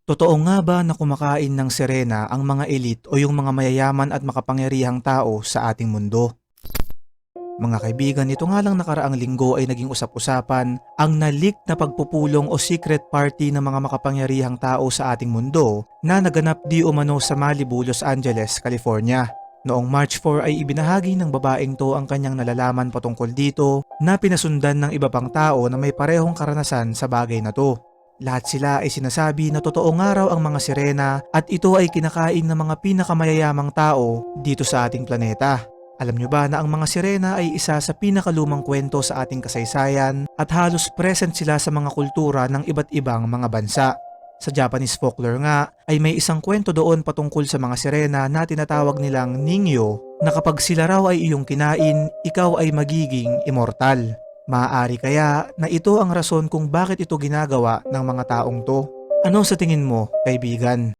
Totoo nga ba na kumakain ng sirena ang mga elite o yung mga mayayaman at makapangyarihang tao sa ating mundo? Mga kaibigan, ito nga lang nakaraang linggo ay naging usap-usapan ang na-leak na pagpupulong o secret party ng mga makapangyarihang tao sa ating mundo na naganap di umano sa Malibu, Los Angeles, California. Noong March 4 ay ibinahagi ng babaeng to ang kanyang nalalaman patungkol dito na pinasundan ng iba pang tao na may parehong karanasan sa bagay na to. Lahat sila ay sinasabi na totoo nga raw ang mga sirena at ito ay kinakain ng mga pinakamayayamang tao dito sa ating planeta. Alam nyo ba na ang mga sirena ay isa sa pinakalumang kwento sa ating kasaysayan at halos present sila sa mga kultura ng iba't ibang mga bansa. Sa Japanese folklore nga ay may isang kwento doon patungkol sa mga sirena na tinatawag nilang Ningyo na kapag sila raw ay iyong kinain, ikaw ay magiging immortal. Maaari kaya na ito ang rason kung bakit ito ginagawa ng mga taong to? Ano sa tingin mo, kaibigan?